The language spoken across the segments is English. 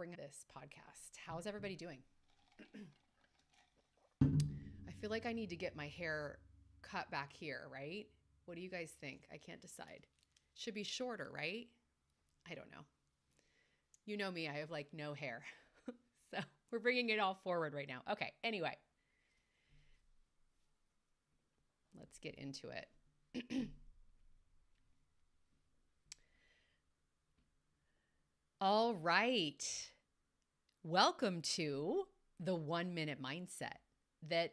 bring this podcast. How's everybody doing? I feel like I need to get my hair cut back here, right? What do you guys think? I can't decide. Should be shorter, right? I don't know. You know me, I have like no hair. So we're bringing it all forward right now. Okay, anyway. Let's get into it. All right. Welcome to the 1 Minute Mindset that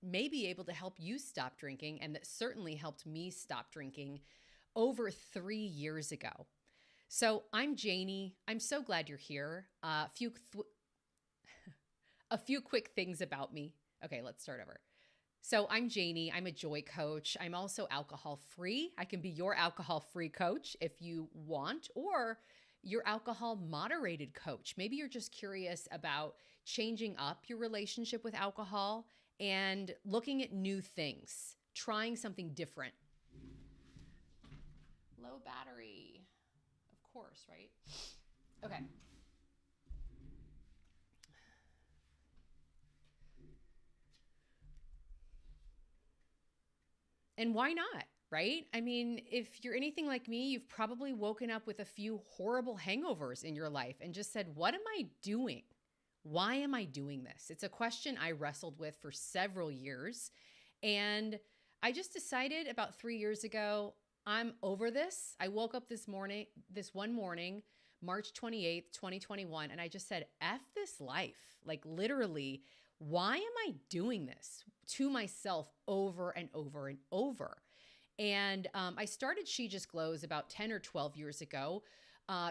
may be able to help you stop drinking, and that certainly helped me stop drinking over 3 years ago. So I'm Janie. I'm so glad you're here. A few quick things about me. Okay, let's start over. So I'm Janie. I'm a joy coach. I'm also alcohol free. I can be your alcohol free coach if you want, or your alcohol moderated coach. Maybe you're just curious about changing up your relationship with alcohol and looking at new things, trying something different. Low battery, of course, right? Okay. And why not? Right? I mean, if you're anything like me, you've probably woken up with a few horrible hangovers in your life and just said, what am I doing? Why am I doing this? It's a question I wrestled with for several years. And I just decided about 3 years ago, I'm over this. I woke up this one morning, March 28th, 2021, and I just said, F this life. Like literally, why am I doing this to myself over and over and over? And I started She Just Glows about 10 or 12 years ago,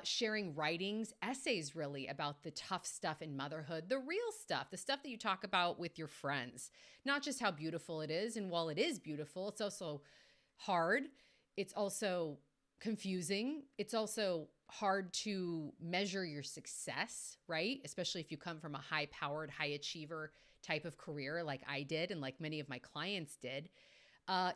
sharing writings, essays really about the tough stuff in motherhood, the real stuff, the stuff that you talk about with your friends, not just how beautiful it is. And while it is beautiful, it's also hard. It's also confusing. It's also hard to measure your success, right? Especially if you come from a high-powered, high-achiever type of career like I did and like many of my clients did.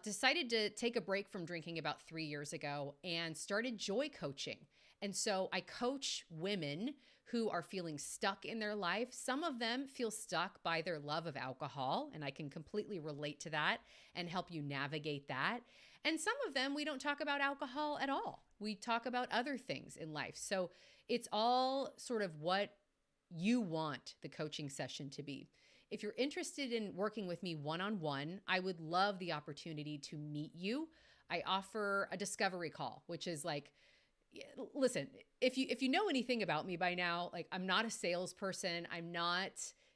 Decided to take a break from drinking about 3 years ago and started joy coaching. And so I coach women who are feeling stuck in their life. Some of them feel stuck by their love of alcohol, and I can completely relate to that and help you navigate that. And some of them, we don't talk about alcohol at all. We talk about other things in life. So it's all sort of what you want the coaching session to be. If you're interested in working with me one-on-one, I would love the opportunity to meet you. I offer a discovery call, which is like, listen, if you know anything about me by now, like I'm not a salesperson. I'm not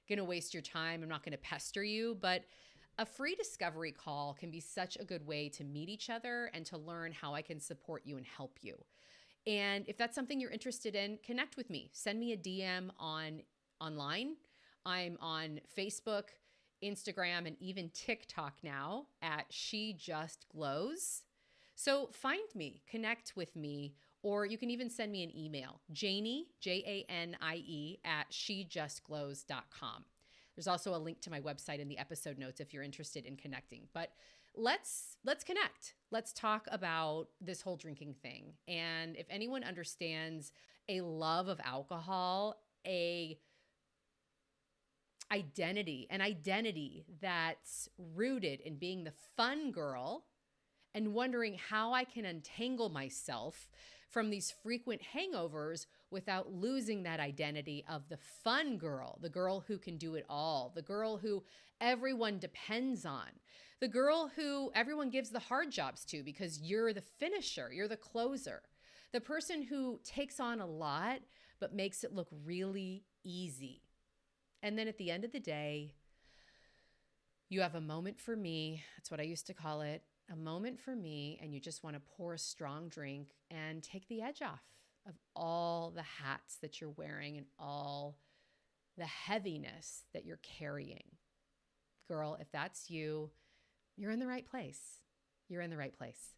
going to waste your time. I'm not going to pester you, but a free discovery call can be such a good way to meet each other and to learn how I can support you and help you. And if that's something you're interested in, connect with me. Send me a DM online. I'm on Facebook, Instagram, and even TikTok now at She Just Glows. So find me, connect with me, or you can even send me an email, Janie, Janie, at shejustglows.com. There's also a link to my website in the episode notes if you're interested in connecting. But let's connect. Let's talk about this whole drinking thing. And if anyone understands a love of alcohol, an identity that's rooted in being the fun girl and wondering how I can untangle myself from these frequent hangovers without losing that identity of the fun girl, the girl who can do it all, the girl who everyone depends on, the girl who everyone gives the hard jobs to because you're the finisher, you're the closer, the person who takes on a lot but makes it look really easy. And then at the end of the day, you have a moment for me. That's what I used to call it. A moment for me, and you just want to pour a strong drink and take the edge off of all the hats that you're wearing and all the heaviness that you're carrying. Girl, if that's you, you're in the right place. You're in the right place.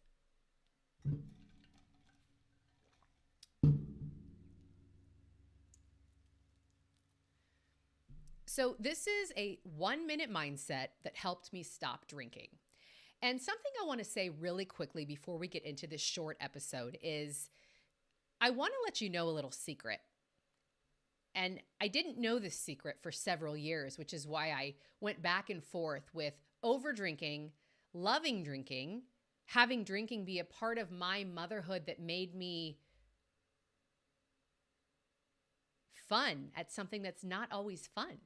So this is a 1 minute mindset that helped me stop drinking. And something I want to say really quickly before we get into this short episode is I want to let you know a little secret. And I didn't know this secret for several years, which is why I went back and forth with over drinking, loving drinking, having drinking be a part of my motherhood that made me fun at something that's not always fun.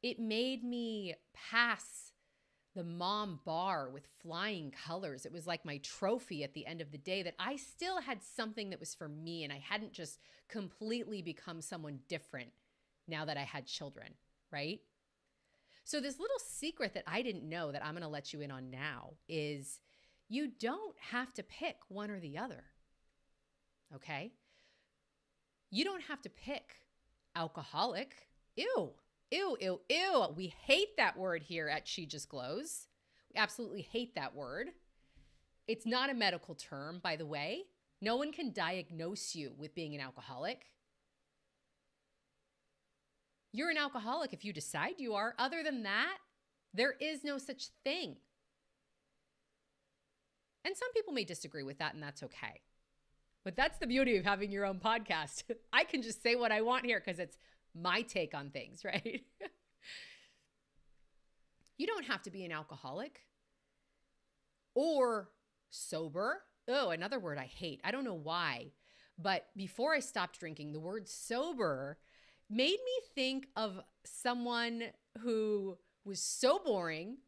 It made me pass the mom bar with flying colors. It was like my trophy at the end of the day that I still had something that was for me and I hadn't just completely become someone different now that I had children, right? So this little secret that I didn't know that I'm going to let you in on now is you don't have to pick one or the other, okay? You don't have to pick alcoholic. Ew. Ew, ew, ew. We hate that word here at She Just Glows. We absolutely hate that word. It's not a medical term, by the way. No one can diagnose you with being an alcoholic. You're an alcoholic if you decide you are. Other than that, there is no such thing. And some people may disagree with that, and that's okay. But that's the beauty of having your own podcast. I can just say what I want here because it's my take on things, right? You don't have to be an alcoholic or sober. Oh, another word I hate. I don't know why, but before I stopped drinking, the word sober made me think of someone who was so boring,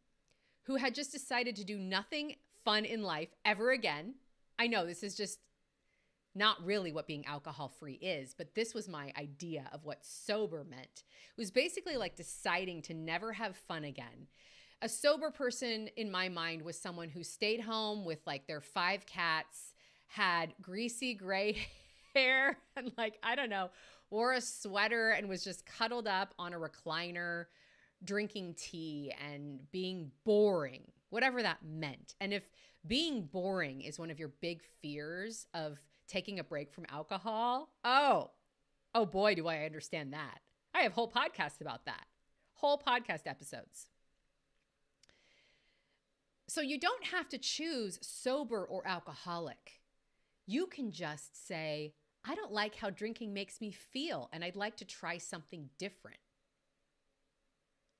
who had just decided to do nothing fun in life ever again. I know this is just not really what being alcohol-free is, but this was my idea of what sober meant. It was basically like deciding to never have fun again. A sober person in my mind was someone who stayed home with like their 5 cats, had greasy gray hair, and like, I don't know, wore a sweater and was just cuddled up on a recliner, drinking tea and being boring, whatever that meant. And if being boring is one of your big fears of taking a break from alcohol, oh boy, do I understand that. I have whole podcasts about that, whole podcast episodes. So you don't have to choose sober or alcoholic. You can just say, I don't like how drinking makes me feel, and I'd like to try something different.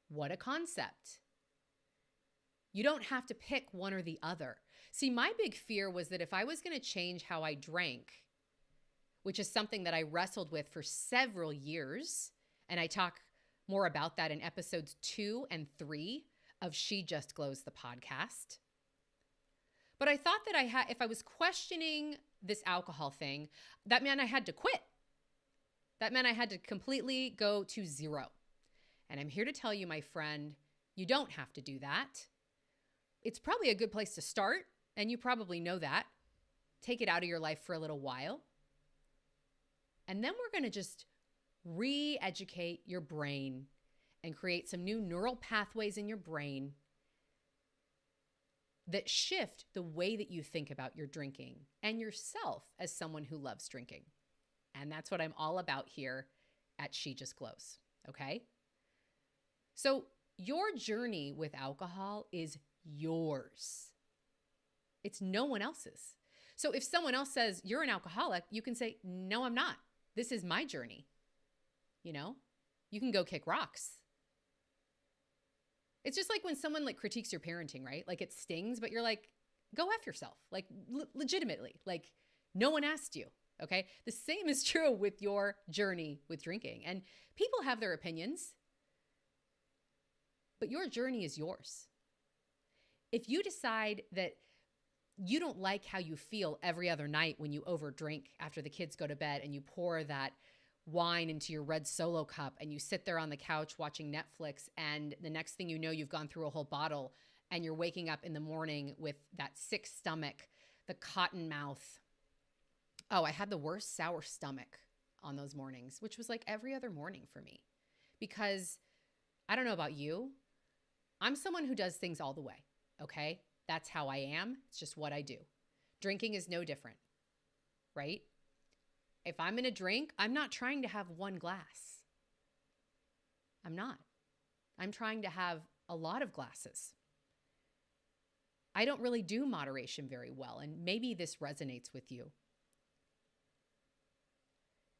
What a concept. You don't have to pick one or the other. See, my big fear was that if I was going to change how I drank, which is something that I wrestled with for several years, and I talk more about that in episodes 2 and 3 of She Just Glows, the podcast. But I thought that if I was questioning this alcohol thing, that meant I had to quit. That meant I had to completely go to zero. And I'm here to tell you, my friend, you don't have to do that. It's probably a good place to start, and you probably know that. Take it out of your life for a little while. And then we're going to just re-educate your brain and create some new neural pathways in your brain that shift the way that you think about your drinking and yourself as someone who loves drinking. And that's what I'm all about here at She Just Glows, okay? So your journey with alcohol is yours. It's no one else's. So if someone else says you're an alcoholic, you can say, no, I'm not. This is my journey. You know, you can go kick rocks. It's just like when someone like critiques your parenting, right? Like it stings, but you're like, go F yourself, like legitimately, like no one asked you. Okay. The same is true with your journey with drinking, and people have their opinions, but your journey is yours. If you decide that you don't like how you feel every other night when you overdrink after the kids go to bed and you pour that wine into your red Solo cup and you sit there on the couch watching Netflix, and the next thing you know, you've gone through a whole bottle and you're waking up in the morning with that sick stomach, the cotton mouth. Oh, I had the worst sour stomach on those mornings, which was like every other morning for me, because I don't know about you. I'm someone who does things all the way. Okay. That's how I am. It's just what I do. Drinking is no different, right? If I'm going to drink, I'm not trying to have one glass. I'm not. I'm trying to have a lot of glasses. I don't really do moderation very well, and maybe this resonates with you.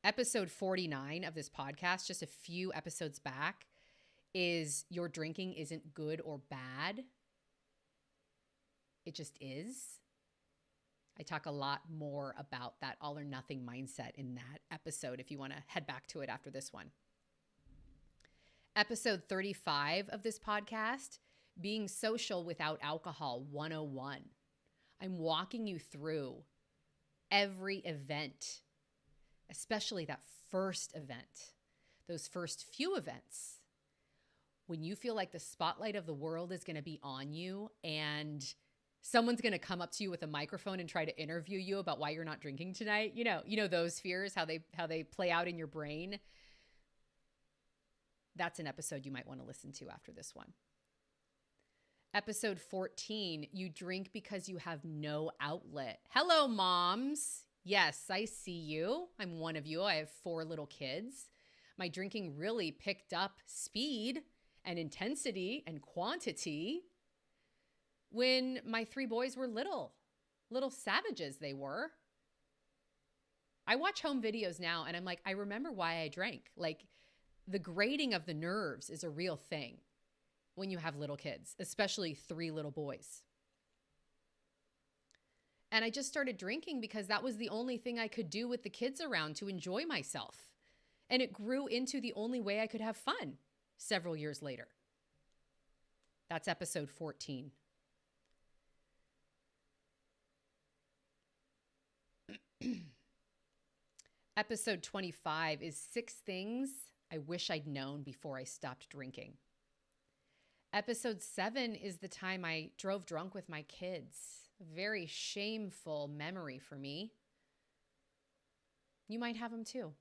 Episode 49 of this podcast, just a few episodes back, is your drinking isn't good or bad. It just is. I talk a lot more about that all or nothing mindset in that episode if you want to head back to it after this one. Episode 35 of this podcast, Being Social Without Alcohol 101. I'm walking you through every event, especially that first event, those first few events, when you feel like the spotlight of the world is going to be on you and someone's going to come up to you with a microphone and try to interview you about why you're not drinking tonight. You know those fears, how they play out in your brain. That's an episode you might want to listen to after this one. Episode 14, you drink because you have no outlet. Hello, moms. Yes, I see you. I'm one of you. I have 4 little kids. My drinking really picked up speed and intensity and quantity when my 3 boys were little savages they were. I watch home videos now and I'm like, I remember why I drank. Like, the grating of the nerves is a real thing when you have little kids, especially 3 little boys. And I just started drinking because that was the only thing I could do with the kids around to enjoy myself. And it grew into the only way I could have fun several years later. That's episode 14. Episode 25 is 6 things I wish I'd known before I stopped drinking. Episode 7 is the time I drove drunk with my kids. A very shameful memory for me. You might have them too.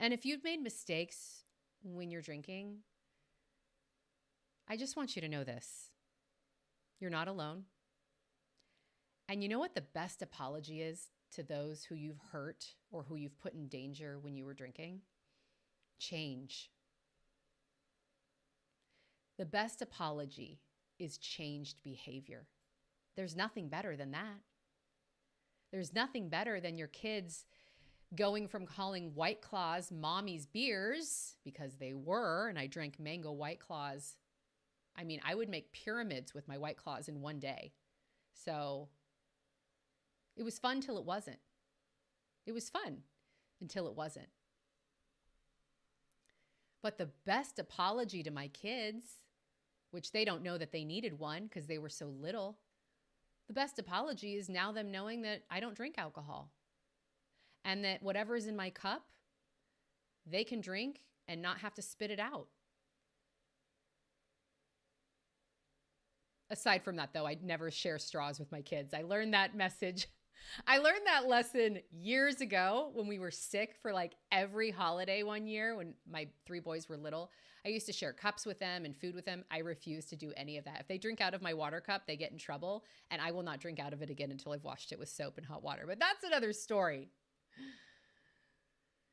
And if you've made mistakes when you're drinking, I just want you to know this. You're not alone. And you know what the best apology is to those who you've hurt or who you've put in danger when you were drinking? Change. The best apology is changed behavior. There's nothing better than that. There's nothing better than your kids going from calling White Claws mommy's beers, because they were, and I drank mango White Claws. I mean, I would make pyramids with my White Claws in one day. So it was fun till it wasn't. It was fun until it wasn't. But the best apology to my kids, which they don't know that they needed one because they were so little, the best apology is now them knowing that I don't drink alcohol and that whatever is in my cup, they can drink and not have to spit it out. Aside from that, though, I'd never share straws with my kids. I learned that message. I learned that lesson years ago when we were sick for like every holiday one year when my 3 boys were little. I used to share cups with them and food with them. I refuse to do any of that. If they drink out of my water cup, they get in trouble, and I will not drink out of it again until I've washed it with soap and hot water. But that's another story.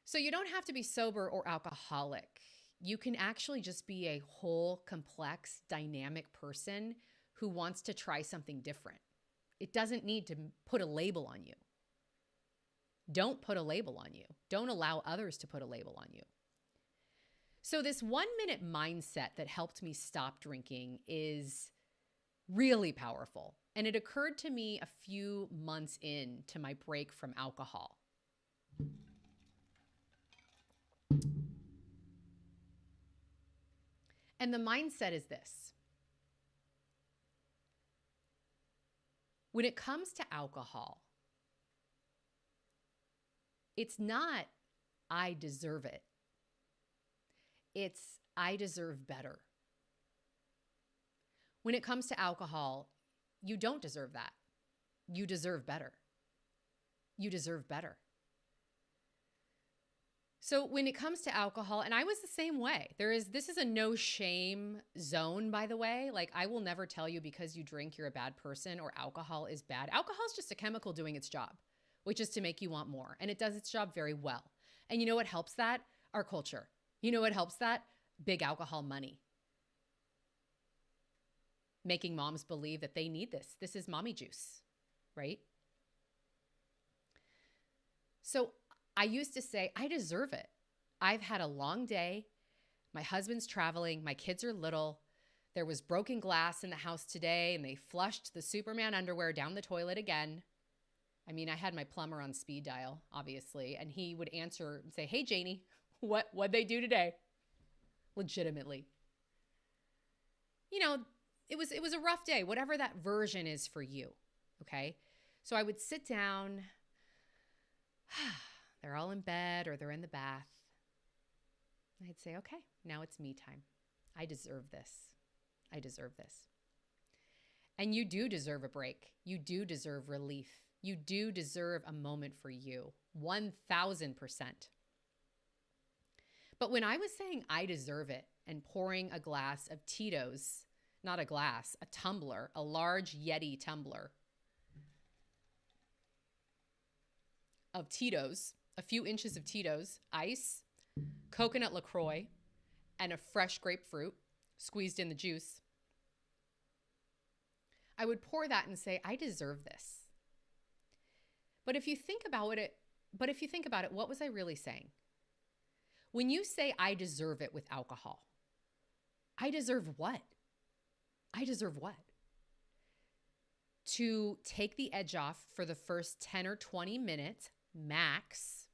So you don't have to be sober or alcoholic. You can actually just be a whole, complex, dynamic person who wants to try something different. It doesn't need to put a label on you. Don't put a label on you. Don't allow others to put a label on you. So this 1-minute mindset that helped me stop drinking is really powerful. And it occurred to me a few months into my break from alcohol. And the mindset is this. When it comes to alcohol, it's not, I deserve it. It's, I deserve better. When it comes to alcohol, you don't deserve that. You deserve better. You deserve better. So when it comes to alcohol, and I was the same way, this is a no shame zone, by the way. Like, I will never tell you because you drink, you're a bad person, or alcohol is bad. Alcohol is just a chemical doing its job, which is to make you want more. And it does its job very well. And you know what helps that? Our culture. You know what helps that? Big alcohol money. Making moms believe that they need this. This is mommy juice, right? So I used to say, I deserve it. I've had a long day. My husband's traveling. My kids are little. There was broken glass in the house today, and they flushed the Superman underwear down the toilet again. I mean, I had my plumber on speed dial, obviously, and he would answer and say, "Hey, Janie, what'd they do today?" Legitimately. You know, it was a rough day, whatever that version is for you, okay? So I would sit down. They're all in bed or they're in the bath. I'd say, okay, now it's me time. I deserve this. I deserve this. And you do deserve a break. You do deserve relief. You do deserve a moment for you, 1,000%. But when I was saying I deserve it and pouring a glass of Tito's, not a glass, a tumbler, a large Yeti tumbler of Tito's, a few inches of Tito's, ice, coconut LaCroix, and a fresh grapefruit squeezed in the juice, I would pour that and say, I deserve this. But if you think about it, what was I really saying? When you say I deserve it with alcohol, I deserve what? I deserve what? To take the edge off for the first 10 or 20 minutes max.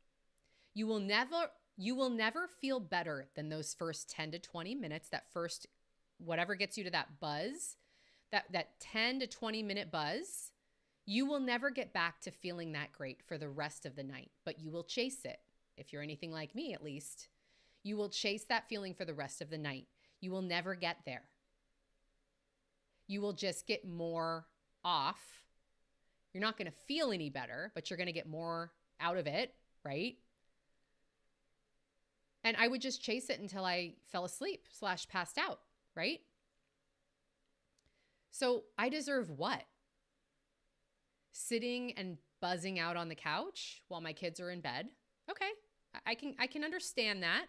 You will never feel better than those first 10 to 20 minutes, that first, whatever gets you to that buzz, that 10 to 20 minute buzz. You will never get back to feeling that great for the rest of the night, but you will chase it. If you're anything like me, at least, you will chase that feeling for the rest of the night. You will never get there. You will just get more off. You're not going to feel any better, but you're going to get more out of it, right? And I would just chase it until I fell asleep / passed out, right? So I deserve what? Sitting and buzzing out on the couch while my kids are in bed? Okay, I can understand that.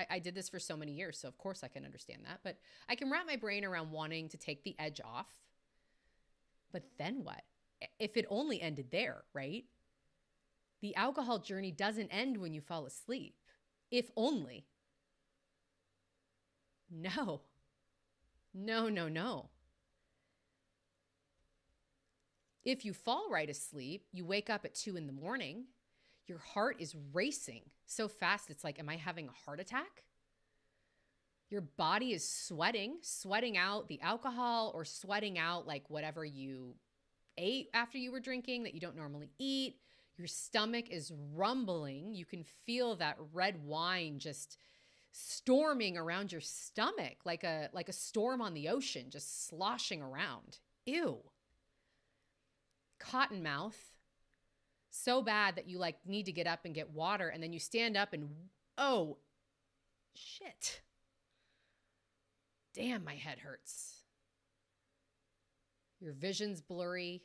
I did this for so many years, so of course I can understand that. But I can wrap my brain around wanting to take the edge off. But then what? If it only ended there, right? The alcohol journey doesn't end when you fall asleep. If only. No. No, no, no. If you fall right asleep, you wake up at 2 a.m, your heart is racing so fast, it's like, am I having a heart attack? Your body is sweating out the alcohol or sweating out like whatever you ate after you were drinking that you don't normally eat. Your stomach is rumbling. You can feel that red wine just storming around your stomach like a storm on the ocean, just sloshing around. Ew. Cotton mouth. So bad that you like need to get up and get water, and then you stand up and, oh, shit. Damn, my head hurts. Your vision's blurry.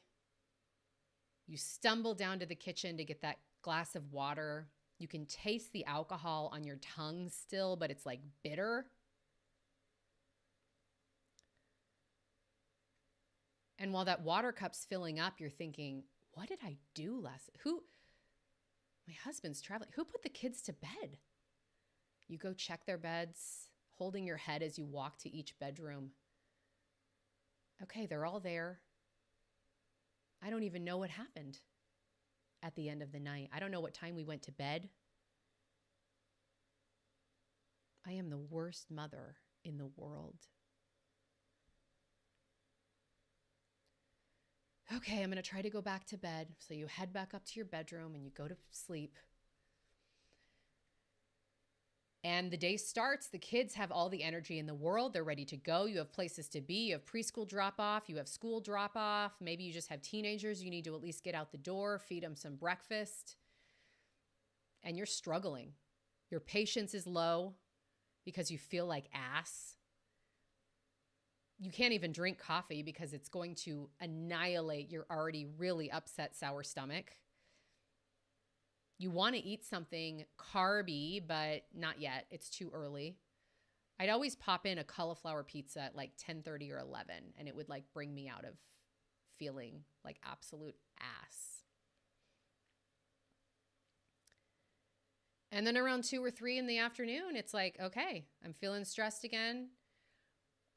You stumble down to the kitchen to get that glass of water. You can taste the alcohol on your tongue still, but it's like bitter. And while that water cup's filling up, you're thinking, what did I do my husband's traveling. Who put the kids to bed? You go check their beds, holding your head as you walk to each bedroom. Okay, they're all there. I don't even know what happened at the end of the night. I don't know what time we went to bed. I am the worst mother in the world. Okay, I'm going to try to go back to bed. So you head back up to your bedroom and you go to sleep. And the day starts. The kids have all the energy in the world. They're ready to go. You have places to be. You have preschool drop-off. You have school drop-off. Maybe you just have teenagers. You need to at least get out the door, feed them some breakfast. And you're struggling. Your patience is low because you feel like ass. You can't even drink coffee because it's going to annihilate your already really upset sour stomach. You want to eat something carby, but not yet. It's too early. I'd always pop in a cauliflower pizza at like 10:30 or 11, and it would like bring me out of feeling like absolute ass. And then around 2 or 3 in the afternoon, it's like, okay, I'm feeling stressed again.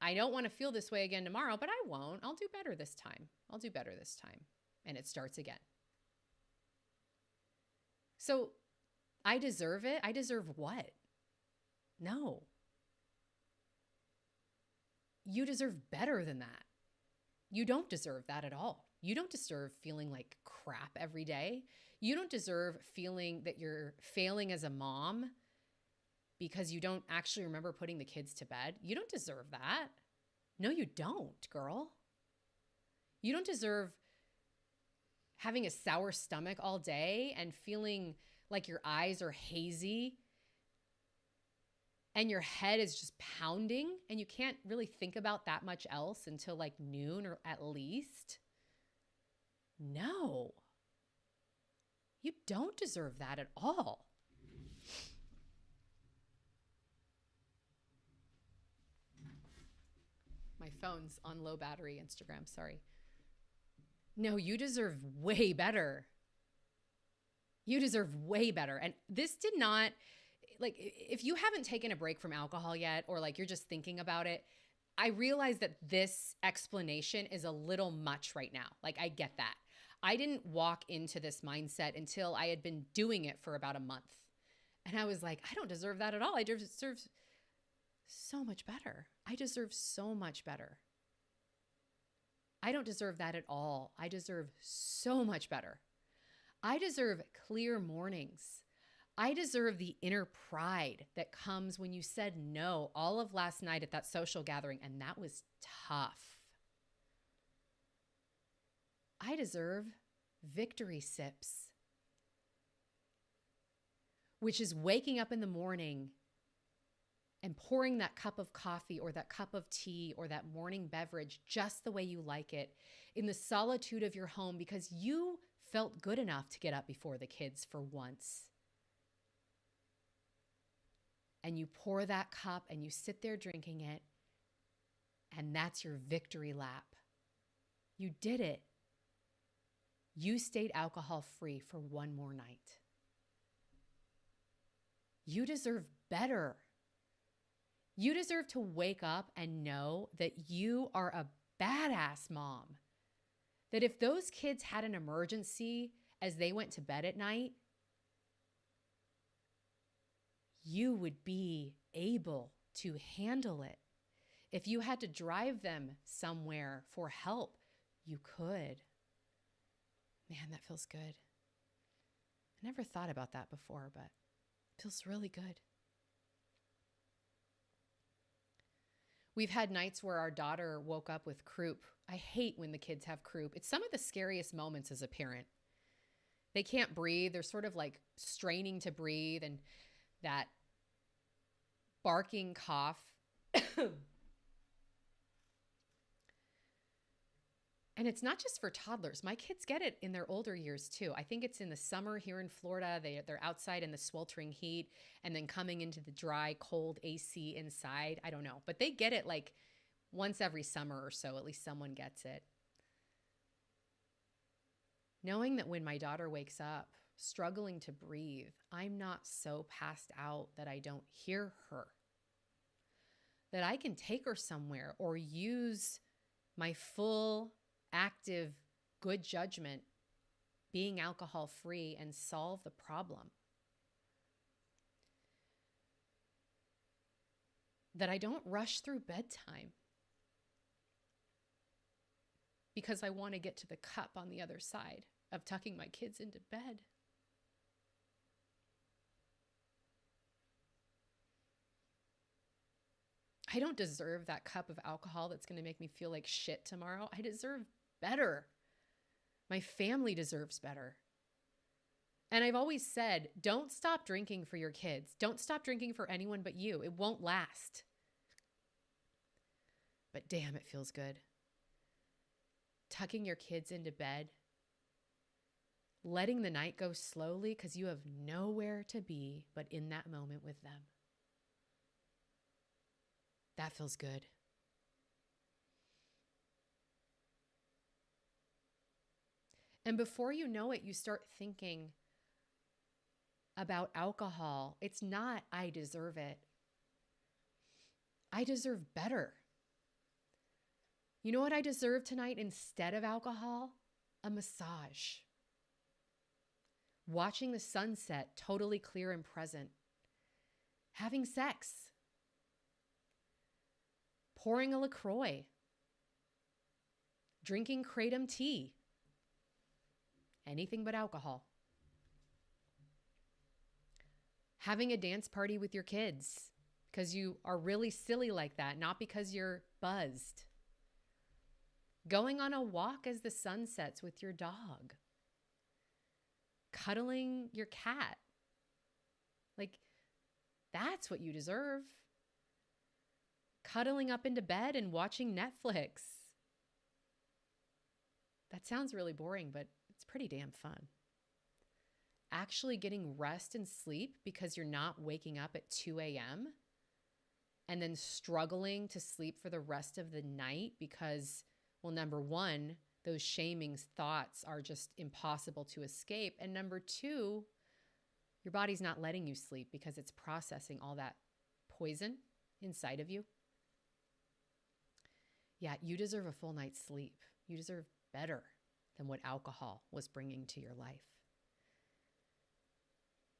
I don't want to feel this way again tomorrow, but I won't. I'll do better this time. I'll do better this time. And it starts again. So I deserve it. I deserve what? No. You deserve better than that. You don't deserve that at all. You don't deserve feeling like crap every day. You don't deserve feeling that you're failing as a mom because you don't actually remember putting the kids to bed. You don't deserve that. No, you don't, girl. You don't deserve having a sour stomach all day and feeling like your eyes are hazy and your head is just pounding and you can't really think about that much else until like noon or at least. No, you don't deserve that at all. My phone's on low battery, Instagram, sorry. No, you deserve way better. You deserve way better. And this did not, like, if you haven't taken a break from alcohol yet, or like you're just thinking about it, I realize that this explanation is a little much right now. Like, I get that. I didn't walk into this mindset until I had been doing it for about a month. And I was like, I don't deserve that at all. I deserve so much better. I deserve so much better. I don't deserve that at all. I deserve so much better. I deserve clear mornings. I deserve the inner pride that comes when you said no all of last night at that social gathering, and that was tough. I deserve victory sips, which is waking up in the morning and pouring that cup of coffee or that cup of tea or that morning beverage just the way you like it in the solitude of your home because you felt good enough to get up before the kids for once. And you pour that cup and you sit there drinking it, and that's your victory lap. You did it. You stayed alcohol-free for one more night. You deserve better. You deserve to wake up and know that you are a badass mom. That if those kids had an emergency as they went to bed at night, you would be able to handle it. If you had to drive them somewhere for help, you could. Man, that feels good. I never thought about that before, but it feels really good. We've had nights where our daughter woke up with croup. I hate when the kids have croup. It's some of the scariest moments as a parent. They can't breathe. They're sort of like straining to breathe, and that barking cough. And it's not just for toddlers. My kids get it in their older years too. I think it's in the summer here in Florida. They're outside in the sweltering heat and then coming into the dry, cold AC inside. I don't know. But they get it like once every summer or so. At least someone gets it. Knowing that when my daughter wakes up, struggling to breathe, I'm not so passed out that I don't hear her. That I can take her somewhere or use my full active, good judgment, being alcohol-free, and solve the problem. That I don't rush through bedtime because I want to get to the cup on the other side of tucking my kids into bed. I don't deserve that cup of alcohol that's going to make me feel like shit tomorrow. I deserve better. My family deserves better. And I've always said, don't stop drinking for your kids. Don't stop drinking for anyone but you. It won't last. But damn, it feels good. Tucking your kids into bed, letting the night go slowly because you have nowhere to be but in that moment with them. That feels good. And before you know it, you start thinking about alcohol. It's not, I deserve it. I deserve better. You know what I deserve tonight instead of alcohol? A massage. Watching the sunset totally clear and present. Having sex. Pouring a LaCroix. Drinking kratom tea. Anything but alcohol. Having a dance party with your kids because you are really silly like that, not because you're buzzed. Going on a walk as the sun sets with your dog. Cuddling your cat. Like, that's what you deserve. Cuddling up into bed and watching Netflix. That sounds really boring, but it's pretty damn fun. Actually getting rest and sleep because you're not waking up at 2 a.m. and then struggling to sleep for the rest of the night because, well, number one, those shaming thoughts are just impossible to escape. And number two, your body's not letting you sleep because it's processing all that poison inside of you. Yeah, you deserve a full night's sleep. You deserve better than what alcohol was bringing to your life.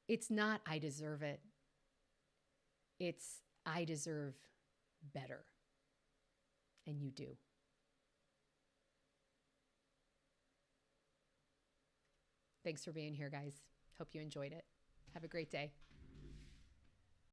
It's not, I deserve it. It's, I deserve better. And you do. Thanks for being here, guys. Hope you enjoyed it. Have a great day.